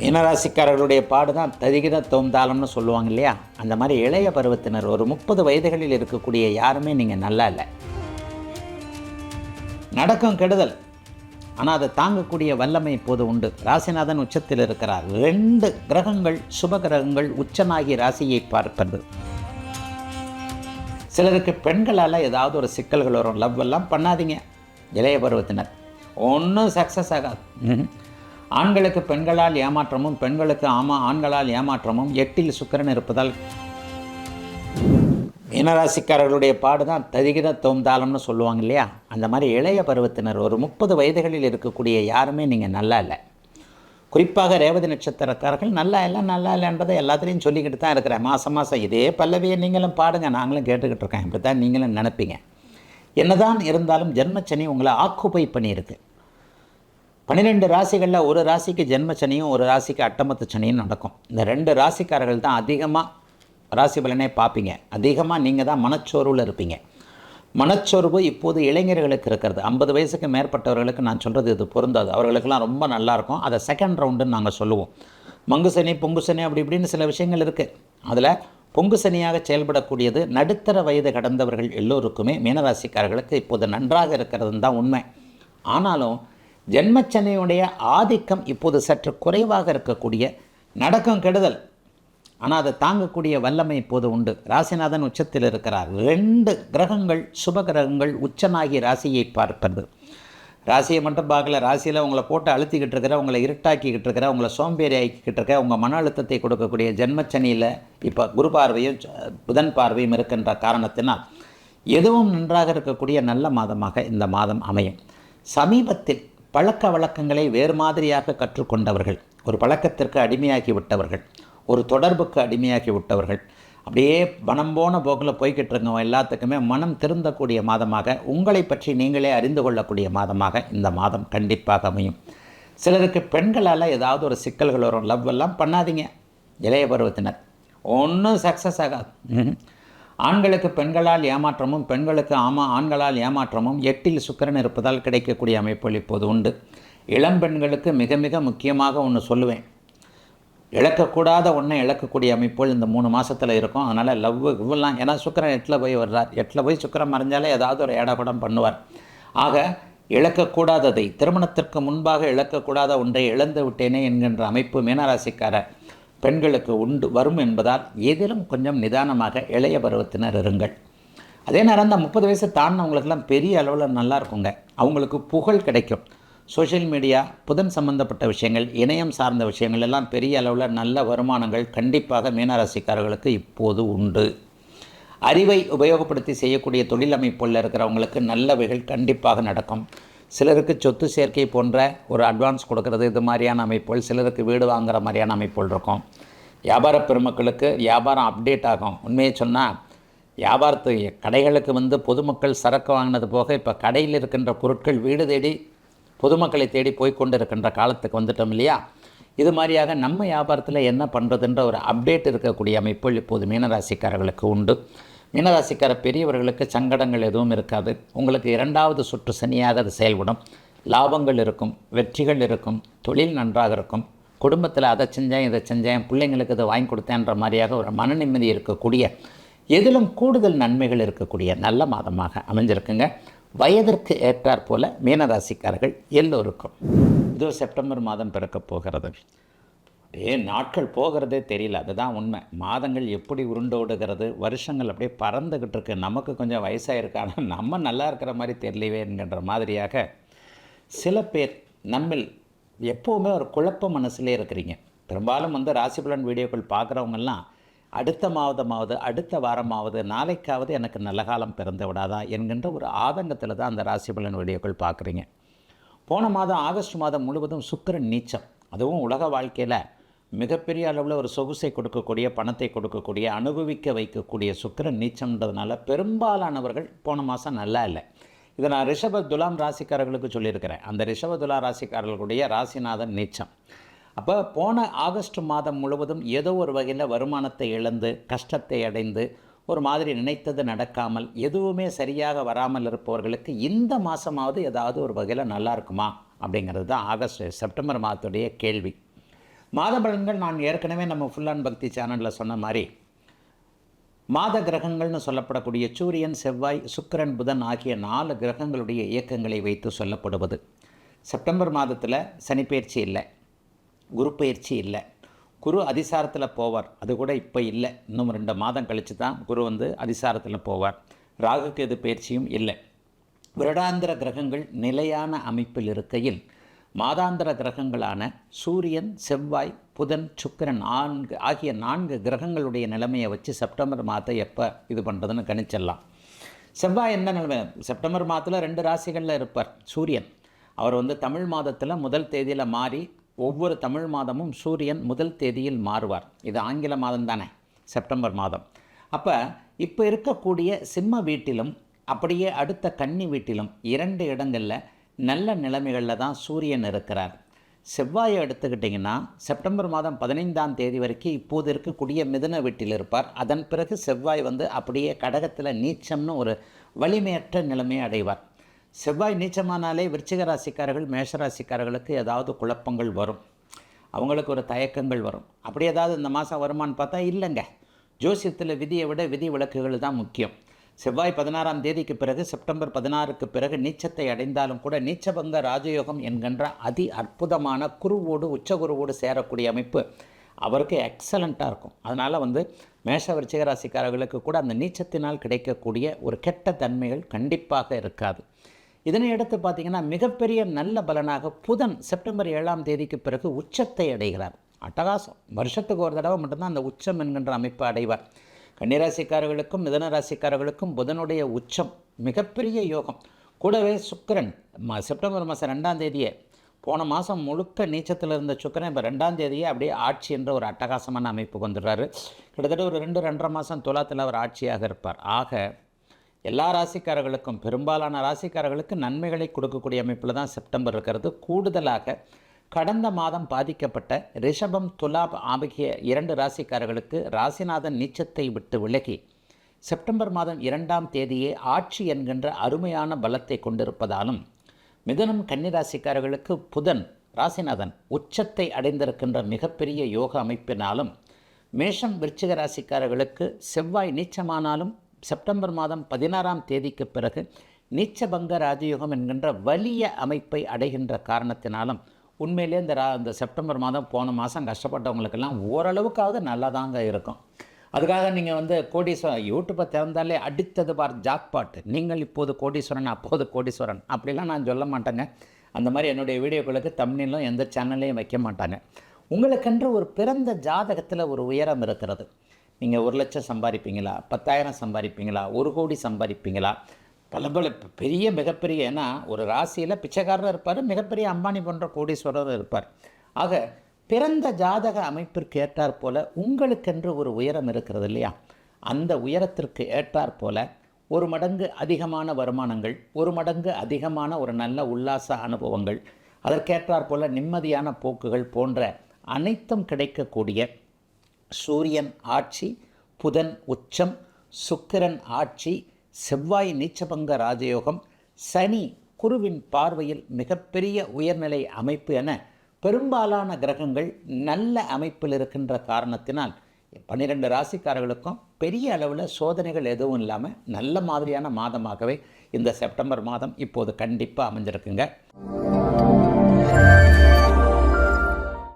மீனராசிக்காரர்களுடைய பாடு தான் ததிகித தோம்தாளம்னு சொல்லுவாங்க இல்லையா? அந்த மாதிரி இளைய பருவத்தினர் ஒரு 30 வயதுகளில் இருக்கக்கூடிய யாருமே நீங்கள் நல்லா இல்லை. நடக்கும் கெடுதல், ஆனால் அதை தாங்கக்கூடிய வல்லமை இப்போது உண்டு. ராசிநாதன் உச்சத்தில் இருக்கிறார். 2 கிரகங்கள், சுப கிரகங்கள் உச்சமாகி ராசியை பார்ப்பது. சிலருக்கு பெண்களால் ஏதாவது ஒரு சிக்கல்கள் வரும். லவ் எல்லாம் பண்ணாதீங்க இளைய பருவத்தினர், ஒன்றும் சக்ஸஸ் ஆகாது. ஆண்களுக்கு பெண்களால் ஏமாற்றமும், பெண்களுக்கு ஆண்களால் ஏமாற்றமும். 8 சுக்கிரன் இருப்பதால் மீனராசிக்காரர்களுடைய பாடு தான் ததிகித தோம்தாளம்னு சொல்லுவாங்க இல்லையா? அந்த மாதிரி இளைய பருவத்தினர் ஒரு 30 வயதுகளில் இருக்கக்கூடிய யாருமே நீங்கள் நல்லா இல்லை. குறிப்பாக ரேவதி நட்சத்திரக்காரர்கள் நல்லா இல்லை என்பதை எல்லாத்துலேயும் சொல்லிக்கிட்டு தான் இருக்கிறேன். மாதம் இதே பல்லவியை நீங்களும் பாடுங்க, நாங்களும் கேட்டுக்கிட்டு இருக்கேன். இப்படி தான் நீங்களும் நினைப்பீங்க. என்னதான் இருந்தாலும் ஜென்மச்சனி உங்களை ஆக்குபை பண்ணியிருக்கு. 12 ராசிகளில் ஒரு ராசிக்கு ஜென்மச்சனியும் ஒரு ராசிக்கு அட்டமத்து சனியும் நடக்கும். இந்த 2 ராசிக்காரர்கள் தான் அதிகமாக ராசி பலனே பார்ப்பீங்க. அதிகமாக நீங்கள் தான் மனச்சோர்வில் இருப்பீங்க. மனச்சோர்வு இப்போது இளைஞர்களுக்கு இருக்கிறது. 50 வயசுக்கு மேற்பட்டவர்களுக்கு நான் சொல்கிறது இது பொருந்தாது. அவர்களுக்கெல்லாம் ரொம்ப நல்லாயிருக்கும். அதை செகண்ட் ரவுண்டுன்னு நாங்கள் சொல்லுவோம். மங்கு சனி, பொங்கு சனி, அப்படி இப்படின்னு சில விஷயங்கள் இருக்குது. அதில் பொங்கு சனியாக செயல்படக்கூடியது நடுத்தர வயது கடந்தவர்கள் எல்லோருக்குமே மீனராசிக்காரர்களுக்கு இப்போது நன்றாக இருக்கிறதுன்னு தான் உண்மை. ஆனாலும் ஜென்மச்சனியுடைய ஆதிக்கம் இப்போது சற்று குறைவாக இருக்கக்கூடிய நடக்கும் கெடுதல், ஆனால் அதை தாங்கக்கூடிய வல்லமை இப்போது உண்டு. ராசிநாதன் உச்சத்தில் இருக்கிறார். 2 கிரகங்கள், சுப கிரகங்கள் உச்சமாகி ராசியை பார்ப்பது. ராசியை மட்டும் பார்க்கல, ராசியில் உங்களை போட்டு அழுத்திக்கிட்டு இருக்கிற, உங்களை இருட்டாக்கிக்கிட்டு இருக்கிற, உங்களை சோம்பேறி ஆக்கிக்கிட்டு இருக்க, உங்கள் மன அழுத்தத்தை கொடுக்கக்கூடிய ஜென்மச்சனியில் இப்போ குரு பார்வையும் புதன் பார்வையும் இருக்கின்ற காரணத்தினால் எதுவும் நன்றாக இருக்கக்கூடிய நல்ல மாதமாக இந்த மாதம் அமையும். சமீபத்தில் பழக்க வழக்கங்களை வேறு மாதிரியாக கற்றுக்கொண்டவர்கள், ஒரு பழக்கத்திற்கு அடிமையாக்கி விட்டவர்கள், ஒரு தொடர்புக்கு அடிமையாக்கி விட்டவர்கள், அப்படியே மனம் போன போக்கில் போய்கிட்டு இருக்கவங்க எல்லாத்துக்குமே மனம் திருந்தக்கூடிய மாதமாக, உங்களை பற்றி நீங்களே அறிந்து கொள்ளக்கூடிய மாதமாக இந்த மாதம் கண்டிப்பாக அமையும். சிலருக்கு பெண்களால் ஏதாவது ஒரு சிக்கல்கள் வரும். லவ் எல்லாம் பண்ணாதீங்க இளைய பருவத்தினர், ஒன்றும் சக்ஸஸ் ஆகாது. ஆண்களுக்கு பெண்களால் ஏமாற்றமும், பெண்களுக்கு ஆண்களால் ஏமாற்றமும். 8 சுக்கிரன் இருப்பதால் கிடைக்கக்கூடிய அமைப்புகள் இப்போது உண்டு. இளம்பெண்களுக்கு மிக மிக முக்கியமாக ஒன்று சொல்லுவேன், இழக்கக்கூடாத ஒன்றை இழக்கக்கூடிய அமைப்புகள் இந்த 3 மாதத்தில் இருக்கும். அதனால் இவெல்லாம், ஏன்னா சுக்கிரன் 8 போய் வர்றார். 8 போய் சுக்கிரன் மறைஞ்சாலே ஏதாவது ஒரு ஏடாகுடம் பண்ணுவார். ஆக இழக்கக்கூடாததை, திருமணத்திற்கு முன்பாக இழக்கக்கூடாத ஒன்றை இழந்து விட்டேனே என்கின்ற அமைப்பு மீனராசிக்கார பெண்களுக்கு வரும் என்பதால் எதிலும் கொஞ்சம் நிதானமாக இளைய பருவத்தினர் இருங்கள். அதே நேரம் அந்த 30 வயசு தாண்டினவங்களுக்கெல்லாம் பெரிய அளவில் நல்லா இருக்குங்க. அவங்களுக்கு புகழ் கிடைக்கும். சோஷியல் மீடியா, புதன் சம்பந்தப்பட்ட விஷயங்கள், இணையம் சார்ந்த விஷயங்கள் எல்லாம் பெரிய அளவில் நல்ல வருமானங்கள் கண்டிப்பாக மீனராசிக்காரர்களுக்கு இப்போது உண்டு. அறிவை உபயோகப்படுத்தி செய்யக்கூடிய தொழில் அமைப்புகளில் இருக்கிறவங்களுக்கு நல்லவைகள் கண்டிப்பாக நடக்கும். சிலருக்கு சொத்து சேர்க்கை போன்ற ஒரு அட்வான்ஸ் கொடுக்கறது, இது மாதிரியான அமைப்புகள். சிலருக்கு வீடு வாங்குகிற மாதிரியான அமைப்புகள் இருக்கும். வியாபார பெருமக்களுக்கு வியாபாரம் அப்டேட் ஆகும். உண்மையை சொன்னால் கடைகளுக்கு பொதுமக்கள் சரக்கு வாங்கினது போக இப்போ கடையில் இருக்கின்ற பொருட்கள் வீடு தேடி பொதுமக்களை தேடி போய்கொண்டு இருக்கின்ற காலத்துக்கு வந்துட்டோம் இல்லையா? இது மாதிரியாக நம்ம வியாபாரத்தில் என்ன பண்ணுறதுன்ற ஒரு அப்டேட் இருக்கக்கூடிய அமைப்புகள் இப்போது மீனராசிக்காரர்களுக்கு உண்டு. மீனராசிக்கார பெரியவர்களுக்கு சங்கடங்கள் எதுவும் இருக்காது. உங்களுக்கு 2வது சுற்று சனியாக அது செயல்படும். லாபங்கள் இருக்கும், வெற்றிகள் இருக்கும், தொழில் நன்றாக இருக்கும். குடும்பத்தில் அதை செஞ்சேன், இதை செஞ்சேன், பிள்ளைங்களுக்கு இதை வாங்கி கொடுத்தேன்ற மாதிரியாக ஒரு மன நிம்மதி இருக்கக்கூடிய, எதிலும் கூடுதல் நன்மைகள் இருக்கக்கூடிய நல்ல மாதமாக அமைஞ்சிருக்குங்க. வயதிற்கு ஏற்றாற் போல மீனராசிக்காரர்கள் எல்லோருக்கும் இதோ செப்டம்பர் மாதம் பிறக்கப் போகிறது. நாட்கள் போகிறதே தெரியல, அதுதான் உண்மை. மாதங்கள் எப்படி உருண்டோடுகிறது, வருஷங்கள் அப்படியே பறந்துக்கிட்டு இருக்கு. நமக்கு கொஞ்சம் வயசாகிருக்கு, ஆனால் நம்ம நல்லா இருக்கிற மாதிரி தெரியலவே என்கின்ற மாதிரியாக சில பேர் நம்மில் எப்போவுமே ஒரு குழப்ப மனசுலே இருக்கிறீங்க. பெரும்பாலும் ராசிபலன் வீடியோக்கள் பார்க்குறவங்கெல்லாம் அடுத்த மாதமாவது, அடுத்த வாரமாவது, நாளைக்காவது எனக்கு நல்ல காலம் பிறந்து விடாதா என்கின்ற ஒரு ஆதங்கத்தில் தான் அந்த ராசிபலன் வீடியோக்கள் பார்க்குறீங்க. போன மாதம் ஆகஸ்ட் மாதம் முழுவதும் சுக்கிரன் நீச்சம். அதுவும் உலக வாழ்க்கையில் மிகப்பெரிய அளவில் ஒரு சொகுசை கொடுக்கக்கூடிய, பணத்தை கொடுக்கக்கூடிய, அனுபவிக்க வைக்கக்கூடிய சுக்கிரன் நீச்சம்ன்றதுனால பெரும்பாலானவர்கள் போன மாதம் நல்லா இல்லை. இதை நான் ரிஷப துலாம் ராசிக்காரர்களுக்கு சொல்லியிருக்கிறேன். அந்த ரிஷப துலா ராசிக்காரர்களுடைய ராசிநாதன் நீச்சம். அப்போ போன ஆகஸ்ட் மாதம் முழுவதும் ஏதோ ஒரு வகையில் வருமானத்தை இழந்து, கஷ்டத்தை அடைந்து, ஒரு மாதிரி நினைத்தது நடக்காமல், எதுவுமே சரியாக வராமல் இருப்பவர்களுக்கு இந்த மாதமாவது ஏதாவது ஒரு வகையில் நல்லா இருக்குமா அப்படிங்கிறது தான் செப்டம்பர் மாதத்துடைய கேள்வி. மாத பலன்கள் நான் ஏற்கனவே நம்ம ஃபுல் அண்ட் பக்தி சேனலில் சொன்ன மாதிரி மாத கிரகங்கள்னு சொல்லப்படக்கூடிய சூரியன், செவ்வாய், சுக்கிரன், புதன் ஆகிய 4 கிரகங்களுடைய இயக்கங்களை வைத்து சொல்லப்படுவது. செப்டம்பர் மாதத்தில் சனிப்பெயர்ச்சி இல்லை, குரு பயிற்சி இல்லை, குரு அதிசாரத்தில் போவார். அது கூட இப்போ இல்லை, இன்னும் 2 மாதம் கழித்து தான் குரு அதிசாரத்தில் போவார். ராகு கேது பயிற்சியும் இல்லை. வருடாந்திர கிரகங்கள் நிலையான அமைப்பில் இருக்கையில் மாதாந்திர கிரகங்களான சூரியன், செவ்வாய், புதன், சுக்கிரன் ஆகிய 4 கிரகங்களுடைய நிலைமையை வச்சு செப்டம்பர் மாதத்தை எப்போ இது பண்ணுறதுன்னு கணிச்சிடலாம். செவ்வாய் என்ன நிலைமை? செப்டம்பர் மாதத்தில் 2 ராசிகளில் இருப்பார். சூரியன் அவர் தமிழ் மாதத்தில் முதல் தேதியில் மாறி ஒவ்வொரு தமிழ் மாதமும் சூரியன் முதல் தேதியில் மாறுவார். இது ஆங்கில மாதம் தானே, செப்டம்பர் மாதம். அப்போ இப்போ இருக்கக்கூடிய சிம்ம வீட்டிலும் அப்படியே அடுத்த கன்னி வீட்டிலும் 2 இடங்களில் நல்ல நிலைமைகளில் தான் சூரியன் இருக்கிறார். செவ்வாயை எடுத்துக்கிட்டிங்கன்னா செப்டம்பர் மாதம் 15ஆம் தேதி வரைக்கும் இப்போது இருக்கக்கூடிய மிதுன வீட்டில் இருப்பார். அதன் பிறகு செவ்வாய் அப்படியே கடகத்தில் நீச்சம்னு ஒரு வலிமையற்ற நிலைமையை அடைவார். செவ்வாய் நீச்சமானாலே விருச்சிக ராசிக்காரர்கள், மேஷராசிக்காரர்களுக்கு ஏதாவது குழப்பங்கள் வரும், அவங்களுக்கு ஒரு தயக்கங்கள் வரும். அப்படி ஏதாவது இந்த மாதம் வருமானு பார்த்தா இல்லைங்க. ஜோசியத்தில் விதியை விட விதி விலக்குகள் தான் முக்கியம். செவ்வாய் 16ஆம் தேதிக்கு பிறகு செப்டம்பர் 16க்கு பிறகு நீச்சத்தை அடைந்தாலும் கூட நீச்சபங்க ராஜயோகம் என்கின்ற அதி அற்புதமான குருவோடு உச்சகுருவோடு சேரக்கூடிய அமைப்பு அவருக்கு எக்ஸலண்ட்டாக இருக்கும். அதனால் மேஷ விருச்சிக ராசிக்காரர்களுக்கு கூட அந்த நீச்சத்தினால் கிடைக்கக்கூடிய ஒரு கெட்ட தன்மைகள் கண்டிப்பாக இருக்காது. இதனை எடுத்து பார்த்திங்கன்னா மிகப்பெரிய நல்ல பலனாக புதன் செப்டம்பர் 7ஆம் தேதிக்கு பிறகு உச்சத்தை அடைகிறார். அட்டகாசம். வருஷத்துக்கு ஒரு தடவை மட்டும்தான் அந்த உச்சம் என்கின்ற அமைப்பை அடைவார். கன்னிராசிக்காரர்களுக்கும் மிதுன ராசிக்காரர்களுக்கும் புதனுடைய உச்சம் மிகப்பெரிய யோகம். கூடவே சுக்கிரன் செப்டம்பர் மாதம் 2ஆம் தேதியே, போன மாதம் முழுக்க நீச்சத்தில் இருந்த சுக்கிரன் இப்போ 2ஆம் தேதியே அப்படியே ஆட்சி என்ற ஒரு அட்டகாசமான அமைப்புக்கு வந்துடுறாரு. கிட்டத்தட்ட ஒரு 2-2.5 மாதம் துலாத்தில் அவர் ஆட்சியாக இருப்பார். ஆக எல்லா ராசிக்காரர்களுக்கும், பெரும்பாலான ராசிக்காரர்களுக்கு நன்மைகளை கொடுக்கக்கூடிய அமைப்பில் தான் செப்டம்பர் இருக்கிறது. கூடுதலாக கடந்த மாதம் பாதிக்கப்பட்ட ரிஷபம், துலாம் ஆகிய 2 ராசிக்காரர்களுக்கு ராசிநாதன் நீச்சத்தை விட்டு விலகி செப்டம்பர் மாதம் 2ஆம் தேதியே ஆட்சி என்கின்ற அருமையான பலத்தை கொண்டிருப்பதாலும், மிதுனம், கன்னிராசிக்காரர்களுக்கு புதன் ராசிநாதன் உச்சத்தை அடைந்திருக்கின்ற மிகப்பெரிய யோக அமைப்பினாலும், மேஷம், விருச்சிக ராசிக்காரர்களுக்கு செவ்வாய் நீச்சமானாலும் செப்டம்பர் மாதம் 16ஆம் தேதிக்கு பிறகு நீச்சபங்க ராஜயோகம் என்கின்ற வலிய அமைப்பை அடைகின்ற காரணத்தினாலும் உண்மையிலே இந்த செப்டம்பர் மாதம் போன மாதம் கஷ்டப்பட்டவங்களுக்கெல்லாம் ஓரளவுக்காவது நல்லா தாங்க இருக்கும். அதுக்காக நீங்கள் கோடீஸ்வரன் யூடியூப்பை திறந்தாலே அடித்தது பார் ஜாக்பாட்டு, நீங்கள் இப்போது கோடீஸ்வரன் அப்போது கோடீஸ்வரன் அப்படிலாம் நான் சொல்ல மாட்டேங்க. அந்த மாதிரி என்னுடைய வீடியோக்களுக்கு தம்ப்நெயிலும் எந்த சேனல்லையும் வைக்க மாட்டாங்க. உங்களுக்கென்று ஒரு பிறந்த ஜாதகத்தில் ஒரு உயரம் இருக்கிறது. நீங்கள் 1 லட்சம் சம்பாதிப்பீங்களா, 10,000 சம்பாதிப்பீங்களா, 1 கோடி சம்பாதிப்பீங்களா, பல பெரிய மிகப்பெரிய, ஏன்னா ஒரு ராசியில் பிச்சைக்காரர் இருப்பார், மிகப்பெரிய அம்பானி போன்ற கோடீஸ்வரர் இருப்பார். ஆக பிறந்த ஜாதக அமைப்பிற்கு ஏற்றாற் போல உங்களுக்கென்று ஒரு உயரம் இருக்கிறது இல்லையா? அந்த உயரத்திற்கு ஏற்றாற் போல 1 மடங்கு அதிகமான வருமானங்கள், 1 மடங்கு அதிகமான ஒரு நல்ல உல்லாச அனுபவங்கள், அதற்கேற்றாற் போல நிம்மதியான போக்குகள் போன்ற அனைத்தும் கிடைக்கக்கூடிய சூரியன் ஆட்சி, புதன் உச்சம், சுக்கிரன் ஆட்சி, செவ்வாய் நீச்சபங்க ராஜயோகம், சனி குருவின் பார்வையில் மிகப்பெரிய உயர்நிலை அமைப்பு என பெரும்பாலான கிரகங்கள் நல்ல அமைப்பில் இருக்கின்ற காரணத்தினால் 12 ராசிக்காரர்களுக்கும் பெரிய அளவில் சோதனைகள் எதுவும் இல்லாமல் நல்ல மாதிரியான மாதமாகவே இந்த செப்டம்பர் மாதம் இப்போது கண்டிப்பாக அமைஞ்சிருக்குங்க.